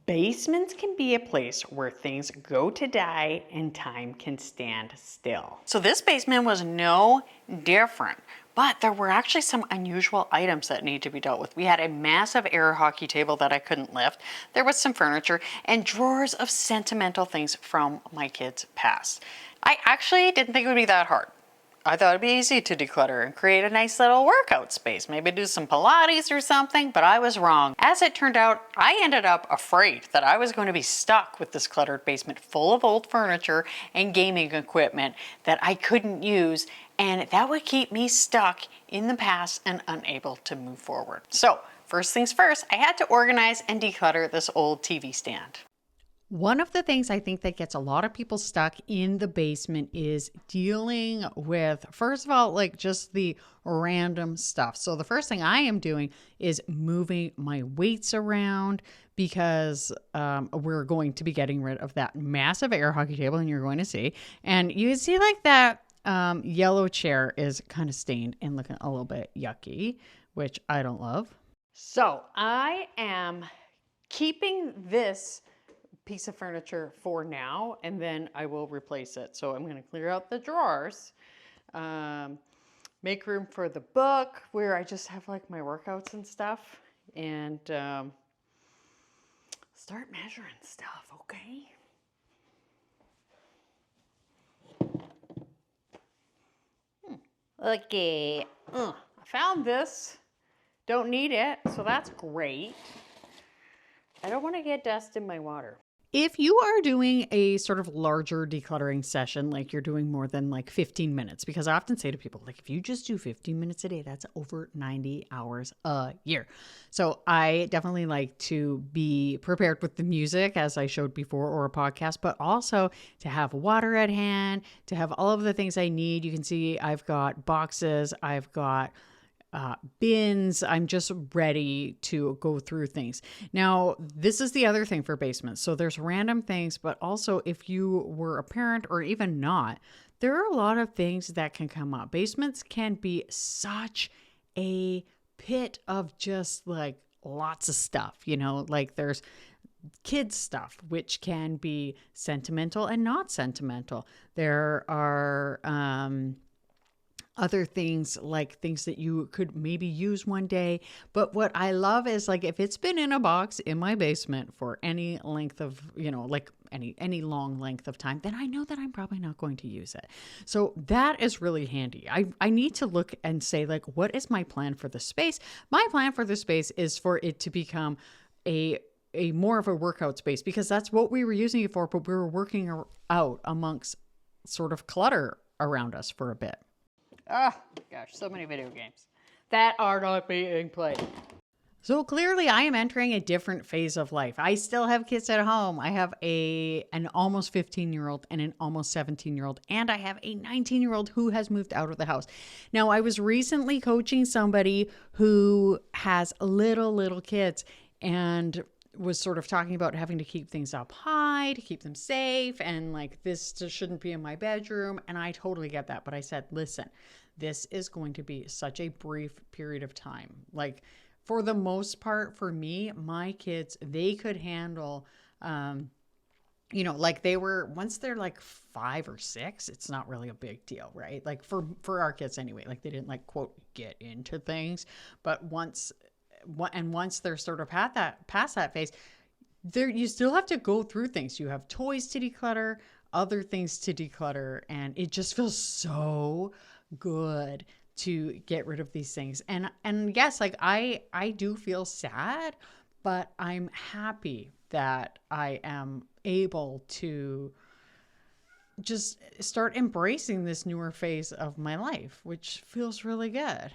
Basements can be a place where things go to die and time can stand still. So this basement was no different, but there were actually some unusual items that need to be dealt with. We had a massive air hockey table that I couldn't lift. There was some furniture and drawers of sentimental things from my kids' past. I actually didn't think it would be that hard. I thought it'd be easy to declutter and create a nice little workout space, maybe do some Pilates or something, but I was wrong. As it turned out, I ended up afraid that I was going to be stuck with this cluttered basement full of old furniture and gaming equipment that I couldn't use, and that would keep me stuck in the past and unable to move forward. So first things first, I had to organize and declutter this old TV stand. One of the things I think that gets a lot of people stuck in the basement is dealing with, first of all, like just the random stuff. So the first thing I am doing is moving my weights around because we're going to be getting rid of that massive air hockey table, and you're going to see. And you see like that yellow chair is kind of stained and looking a little bit yucky, which I don't love. So I am keeping this piece of furniture for now, and then I will replace it. So I'm going to clear out the drawers, make room for the book where I just have like my workouts and stuff, and start measuring stuff, okay? Okay, I found this. Don't need it, so that's great. I don't want to get dust in my water. If you are doing a sort of larger decluttering session, like you're doing more than like 15 minutes, because I often say to people, like, if you just do 15 minutes a day, that's over 90 hours a year. So I definitely like to be prepared with the music, as I showed before, or a podcast, but also to have water at hand, to have all of the things I need. You can see I've got boxes, I've got bins. I'm just ready to go through things. Now, this is the other thing for basements. So there's random things, but also if you were a parent or even not, there are a lot of things that can come up. Basements can be such a pit of just like lots of stuff, you know, like there's kids stuff, which can be sentimental and not sentimental. There are, other things like things that you could maybe use one day. But what I love is like if it's been in a box in my basement for any length of, you know, like any long length of time, then I know that I'm probably not going to use it. So that is really handy. I need to look and say like, what is my plan for the space? My plan for the space is for it to become a more of a workout space, because that's what we were using it for, but we were working out amongst sort of clutter around us for a bit. Oh gosh, so many video games that are not being played. So clearly I am entering a different phase of life. I still have kids at home. I have an almost 15-year-old and an almost 17-year-old, and I have a 19-year-old who has moved out of the house. Now, I was recently coaching somebody who has little kids and was sort of talking about having to keep things up high to keep them safe, and like this just shouldn't be in my bedroom. And I totally get that. But I said, listen, this is going to be such a brief period of time. Like for the most part, for me, my kids, they could handle, you know, like they were, once they're like 5 or 6, it's not really a big deal, right? Like for our kids anyway, like they didn't like quote get into things, but once they're sort of past that phase, there you still have to go through things. You have toys to declutter, other things to declutter, and it just feels so good to get rid of these things. And yes, like I do feel sad, but I'm happy that I am able to just start embracing this newer phase of my life, which feels really good.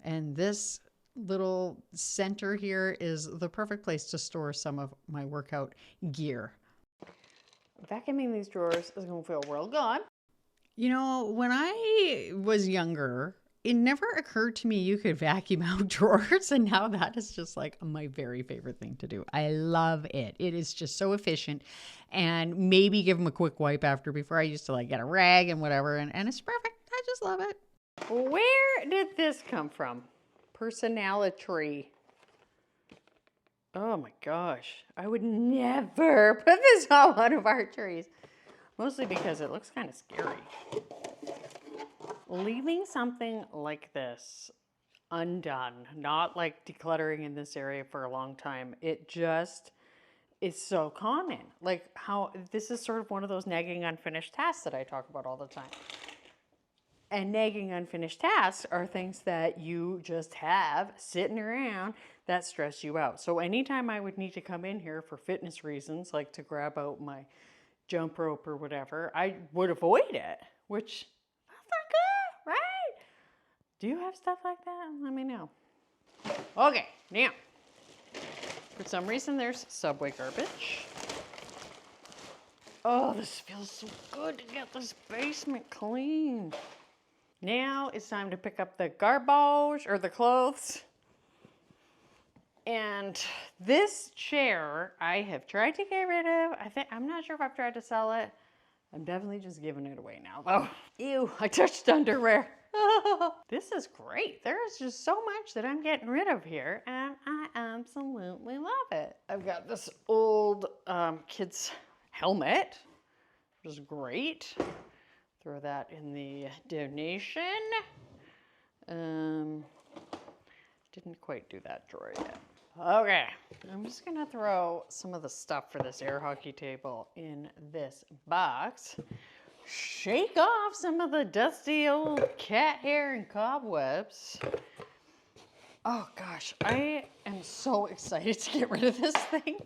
And this little center here is the perfect place to store some of my workout gear. Vacuuming these drawers is going to feel real good. You know, when I was younger, it never occurred to me you could vacuum out drawers, and now that is just like my very favorite thing to do. I love it. It is just so efficient, and maybe give them a quick wipe after. Before I used to like get a rag and whatever, and it's perfect. I just love it. Where did this come from? Personality. Oh my gosh. I would never put this on one of our trees. Mostly because it looks kind of scary. Leaving something like this undone, not like decluttering in this area for a long time, it just is so common. Like how this is sort of one of those nagging unfinished tasks that I talk about all the time. And nagging unfinished tasks are things that you just have sitting around that stress you out. So anytime I would need to come in here for fitness reasons, like to grab out my jump rope or whatever, I would avoid it, which that's not good, right? Do you have stuff like that? Let me know. Okay, now, for some reason there's Subway garbage. Oh, this feels so good to get this basement clean. Now it's time to pick up the garbage or the clothes. And this chair I have tried to get rid of. I'm not sure if I've tried to sell it. I'm definitely just giving it away now though. Ew, I touched underwear. This is great. There is just so much that I'm getting rid of here and I absolutely love it. I've got this old kid's helmet, which is great. Throw that in the donation. Didn't quite do that drawer yet. Okay, I'm just gonna throw some of the stuff for this air hockey table in this box. Shake off some of the dusty old cat hair and cobwebs. Oh gosh, I am so excited to get rid of this thing.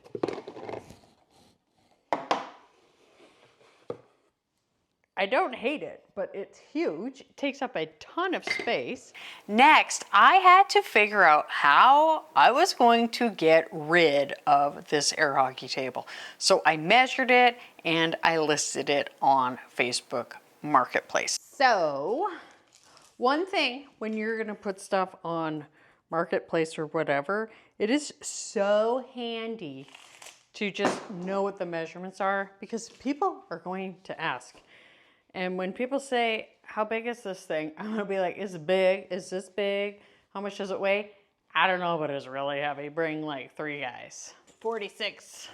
I don't hate it, but it's huge. It takes up a ton of space. Next, I had to figure out how I was going to get rid of this air hockey table. So I measured it and I listed it on Facebook Marketplace. So, one thing when you're gonna put stuff on Marketplace or whatever, it is so handy to just know what the measurements are because people are going to ask. And when people say, how big is this thing? I'm gonna be like, is it big? Is this big? How much does it weigh? I don't know, but it's really heavy. Bring like 3 guys. 46.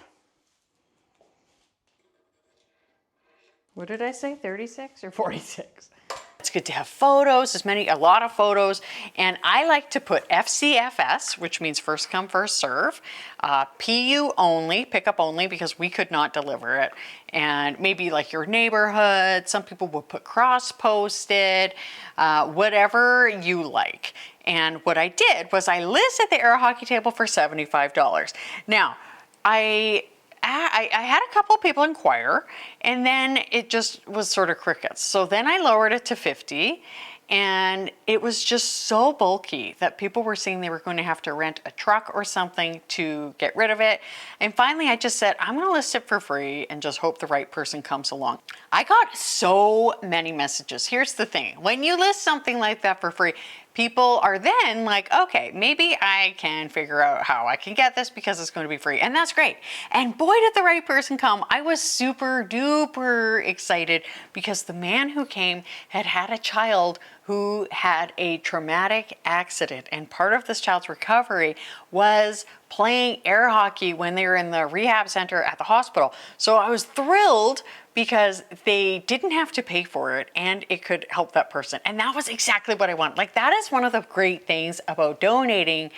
What did I say, 36 or 46? It's good to have photos, a lot of photos, and I like to put FCFS, which means first come, first serve, PU only, pickup only, because we could not deliver it, and maybe like your neighborhood, some people will put cross-posted, whatever you like. And what I did was I listed the air hockey table for $75. Now, I had a couple people inquire and then it just was sort of crickets. So then I lowered it to 50 and it was just so bulky that people were saying they were going to have to rent a truck or something to get rid of it. And finally I just said, I'm going to list it for free and just hope the right person comes along. I got so many messages. Here's the thing. When you list something like that for free, people are then like, okay, maybe I can figure out how I can get this because it's going to be free. And that's great. And boy, did the right person come. I was super duper excited because the man who came had had a child who had a traumatic accident. And part of this child's recovery was playing air hockey when they were in the rehab center at the hospital. So I was thrilled because they didn't have to pay for it and it could help that person. And that was exactly what I want. Like that is one of the great things about donating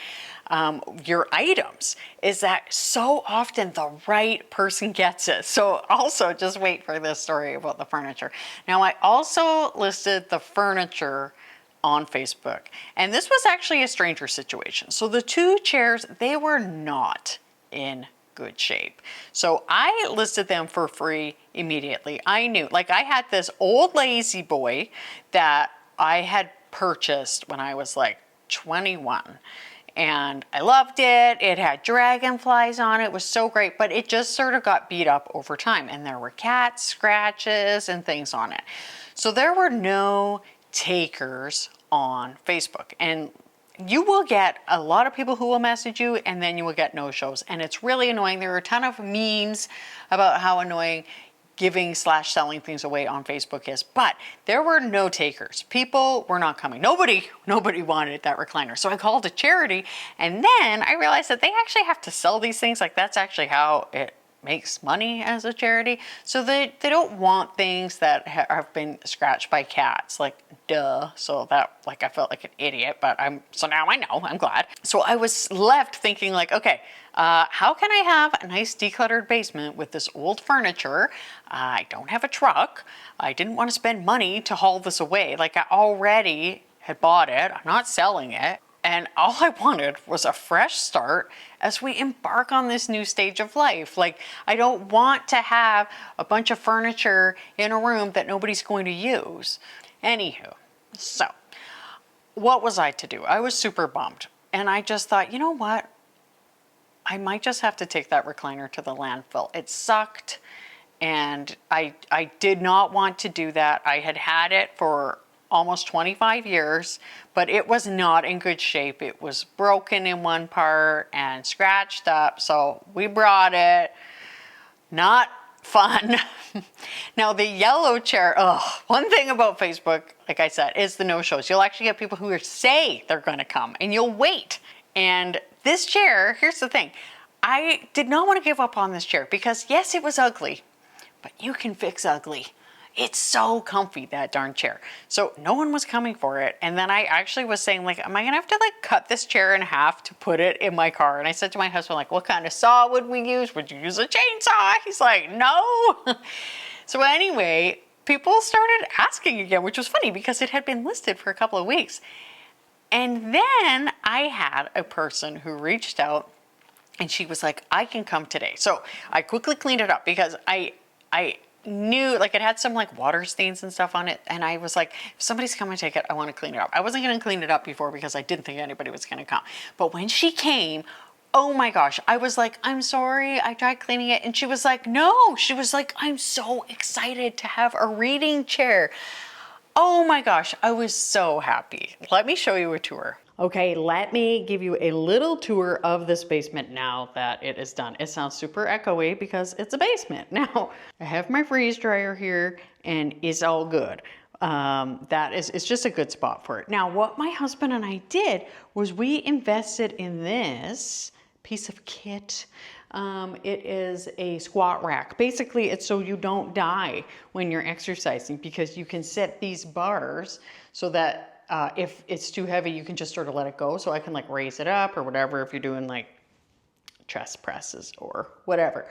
your items is that so often the right person gets it. So also just wait for this story about the furniture. Now I also listed the furniture on Facebook and this was actually a stranger situation. So the 2 chairs, they were not in good shape. So I listed them for free immediately. I knew, like I had this old lazy boy that I had purchased when I was like 21 and I loved it. It had dragonflies on it. It was so great, but it just sort of got beat up over time and there were cat scratches and things on it. So there were no takers on Facebook and you will get a lot of people who will message you and then you will get no-shows and it's really annoying. There are a ton of memes about how annoying giving / selling things away on Facebook is, but there were no takers. People were not coming. Nobody wanted that recliner. So I called a charity, and then I realized that they actually have to sell these things. Like, that's actually how it makes money as a charity. So they don't want things that have been scratched by cats, like, duh. So that, like, I felt like an idiot, but so now I know, I'm glad. So I was left thinking, like, okay, how can I have a nice decluttered basement with this old furniture? I don't have a truck. I didn't want to spend money to haul this away. Like, I already had bought it. I'm not selling it. And all I wanted was a fresh start as we embark on this new stage of life. Like, I don't want to have a bunch of furniture in a room that nobody's going to use. Anywho, so what was I to do? I was super bummed. And I just thought, you know what? I might just have to take that recliner to the landfill. It sucked. And I did not want to do that. I had had it for almost 25 years, but it was not in good shape. It was broken in one part and scratched up. So we brought it. Not fun. Now the yellow chair, one thing about Facebook, like I said, is the no-shows. You'll actually get people who say they're gonna come and you'll wait. And this chair, here's the thing. I did not want to give up on this chair because yes, it was ugly, but you can fix ugly. It's so comfy, that darn chair. So no one was coming for it. And then I actually was saying, like, am I gonna have to like cut this chair in half to put it in my car? And I said to my husband, like, what kind of saw would we use? Would you use a chainsaw? He's like, no. So anyway, people started asking again, which was funny because it had been listed for a couple of weeks. And then I had a person who reached out and she was like, I can come today. So I quickly cleaned it up because I knew, like, it had some like water stains and stuff on it, and I was like, if somebody's coming to take it, I want to clean it up. I wasn't going to clean it up before because I didn't think anybody was going to come, but when she came, oh my gosh, I was like, I'm sorry, I tried cleaning it, and she was like, no, she was like, I'm so excited to have a reading chair. Oh my gosh, I was so happy. Let me show you a tour. Okay, let me give you a little tour of this basement now that it is done. It sounds super echoey because it's a basement. Now, I have my freeze dryer here and it's all good. It's just a good spot for it. Now, what my husband and I did was we invested in this piece of kit. It is a squat rack. Basically, it's so you don't die when you're exercising because you can set these bars so that if it's too heavy, you can just sort of let it go. So I can like raise it up or whatever if you're doing like chest presses or whatever.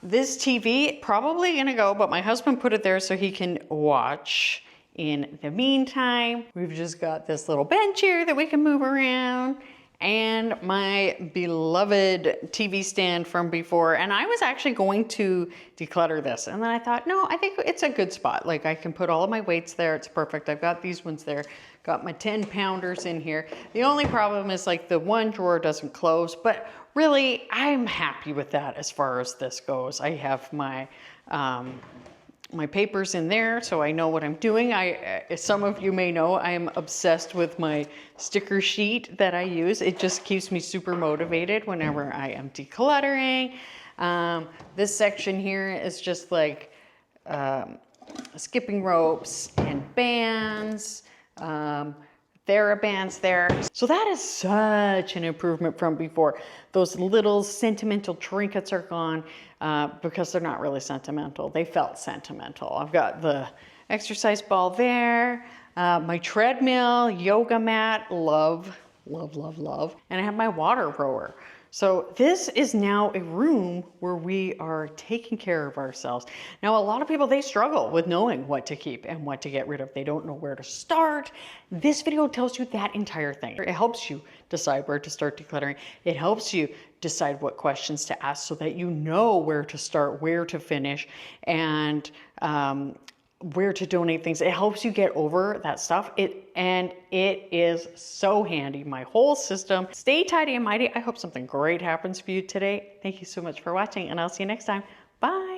This TV, probably gonna go, but my husband put it there so he can watch. In the meantime, we've just got this little bench here that we can move around and my beloved TV stand from before. And I was actually going to declutter this. And then I thought, no, I think it's a good spot. Like I can put all of my weights there. It's perfect. I've got these ones there. Got my 10-pounders in here. The only problem is like the one drawer doesn't close, but really I'm happy with that as far as this goes. I have my papers in there, so I know what I'm doing. Some of you may know I'm obsessed with my sticker sheet that I use. It just keeps me super motivated whenever I am decluttering. This section here is just like skipping ropes and bands. There are bands there. So that is such an improvement from before. Those little sentimental trinkets are gone because they're not really sentimental. They felt sentimental. I've got the exercise ball there, my treadmill, yoga mat, love, love, love, love. And I have my water rower. So this is now a room where we are taking care of ourselves. Now, a lot of people, they struggle with knowing what to keep and what to get rid of. They don't know where to start. This video tells you that entire thing. It helps you decide where to start decluttering. It helps you decide what questions to ask so that you know where to start, where to finish, and where to donate things. It helps you get over that stuff. And it is so handy. My whole system. Stay tidy and mighty. I hope something great happens for you today. Thank you so much for watching, and I'll see you next time. Bye.